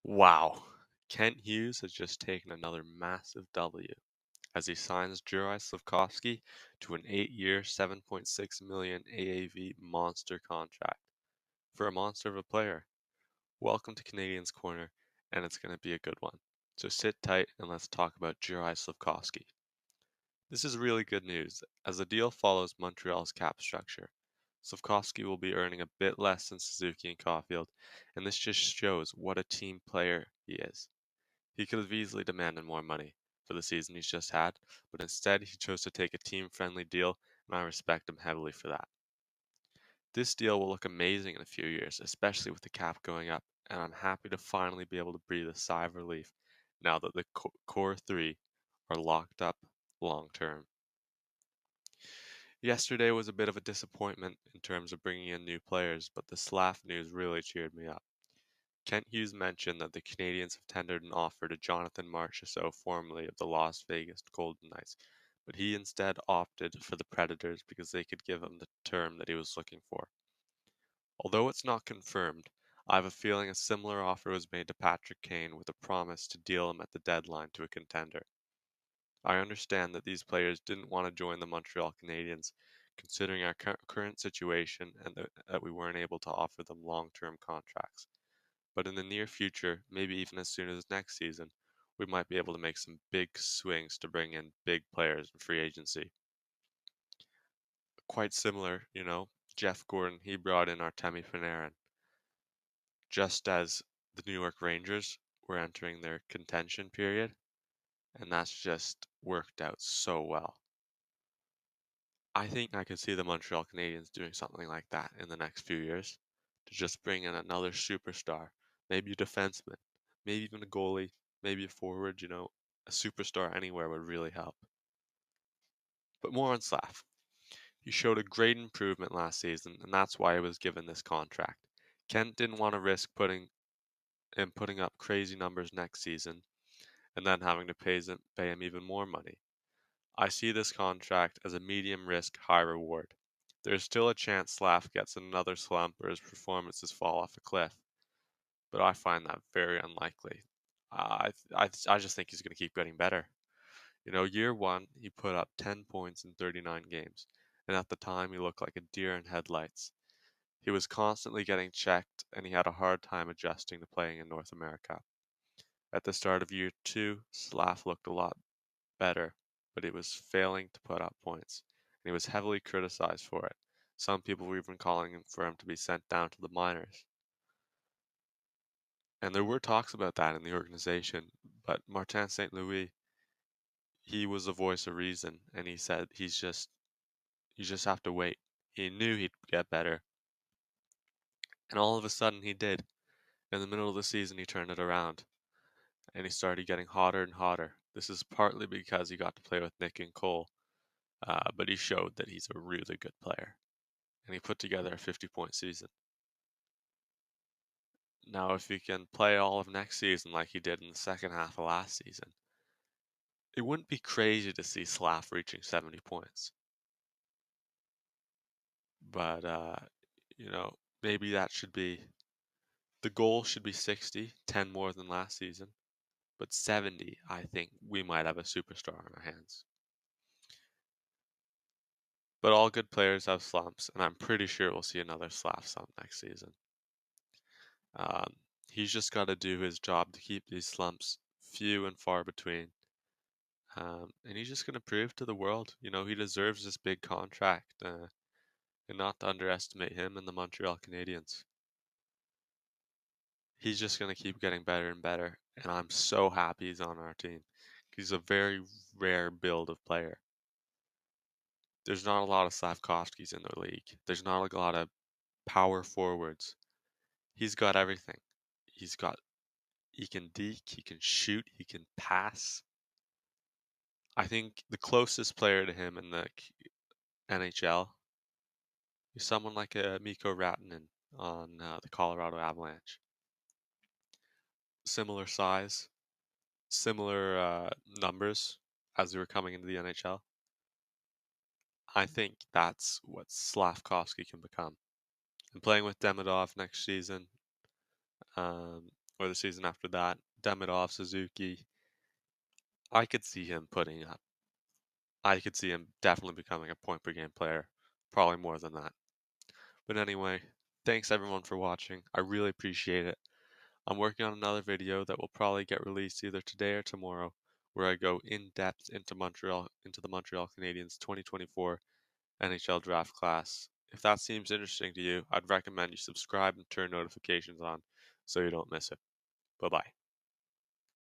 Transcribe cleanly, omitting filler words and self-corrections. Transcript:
Wow. Kent Hughes has just taken another massive W as he signs Juraj Slafkovsky to an 8-year, 7.6 million AAV monster contract. For a monster of a player, welcome to Canadiens Corner, and it's going to be a good one. So sit tight and let's talk about Juraj Slafkovsky. This is really good news, as the deal follows Montreal's cap structure. Slafkovsky will be earning a bit less than Suzuki and Caulfield, and this just shows what a team player he is. He could have easily demanded more money for the season he's just had, but instead he chose to take a team-friendly deal, and I respect him heavily for that. This deal will look amazing in a few years, especially with the cap going up, and I'm happy to finally be able to breathe a sigh of relief now that the core three are locked up long term. Yesterday was a bit of a disappointment in terms of bringing in new players, but the Slaf news really cheered me up. Kent Hughes mentioned that the Canadiens have tendered an offer to Jonathan Marchessault, formerly of the Las Vegas Golden Knights, but he instead opted for the Predators because they could give him the term that he was looking for. Although it's not confirmed, I have a feeling a similar offer was made to Patrick Kane with a promise to deal him at the deadline to a contender. I understand that these players didn't want to join the Montreal Canadiens, considering our current situation and that we weren't able to offer them long-term contracts. But in the near future, maybe even as soon as next season, we might be able to make some big swings to bring in big players in free agency. Quite similar, Jeff Gordon, he brought in Artemi Panarin just as the New York Rangers were entering their contention period, and that's just worked out so well. I think I could see the Montreal Canadiens doing something like that in the next few years to just bring in another superstar, maybe a defenseman, maybe even a goalie, maybe a forward, a superstar anywhere would really help. But more on Slav. He showed a great improvement last season, and that's why he was given this contract. Kent didn't want to risk putting up crazy numbers next season and then having to pay him even more money. I see this contract as a medium risk, high reward. There's still a chance Slav gets another slump or his performances fall off a cliff, but I find that very unlikely. I just think he's going to keep getting better. Year one, he put up 10 points in 39 games, and at the time, he looked like a deer in headlights. He was constantly getting checked, and he had a hard time adjusting to playing in North America. At the start of year two, Slav looked a lot better, but he was failing to put up points, and he was heavily criticized for it. Some people were even calling for him to be sent down to the minors. And there were talks about that in the organization, but Martin St. Louis, he was a voice of reason, and he said you just have to wait. He knew he'd get better, and all of a sudden he did. In the middle of the season, he turned it around, and he started getting hotter and hotter. This is partly because he got to play with Nick and Cole, but he showed that he's a really good player, and he put together a 50-point season. Now, if he can play all of next season like he did in the second half of last season, it wouldn't be crazy to see Slav reaching 70 points. But, maybe the goal should be 60, 10 more than last season. But 70, I think we might have a superstar on our hands. But all good players have slumps, and I'm pretty sure we'll see another Slav slump next season. He's just got to do his job to keep these slumps few and far between. And he's just going to prove to the world, he deserves this big contract, and not to underestimate him and the Montreal Canadiens. He's just going to keep getting better and better, and I'm so happy he's on our team. He's a very rare build of player. There's not a lot of Slafkovskys in the league. There's not a lot of power forwards. He's got everything. He can deke, he can shoot, he can pass. I think the closest player to him in the NHL is someone like a Mikko Rantanen on the Colorado Avalanche. Similar size, similar numbers as they were coming into the NHL. I think that's what Slafkovsky can become. And playing with Demidov next season, or the season after that, Demidov, Suzuki, I could see him putting up. I could see him definitely becoming a point per game player, probably more than that. But anyway, thanks everyone for watching. I really appreciate it. I'm working on another video that will probably get released either today or tomorrow, where I go in depth into the Montreal Canadiens 2024 NHL draft class. If that seems interesting to you, I'd recommend you subscribe and turn notifications on so you don't miss it. Bye bye.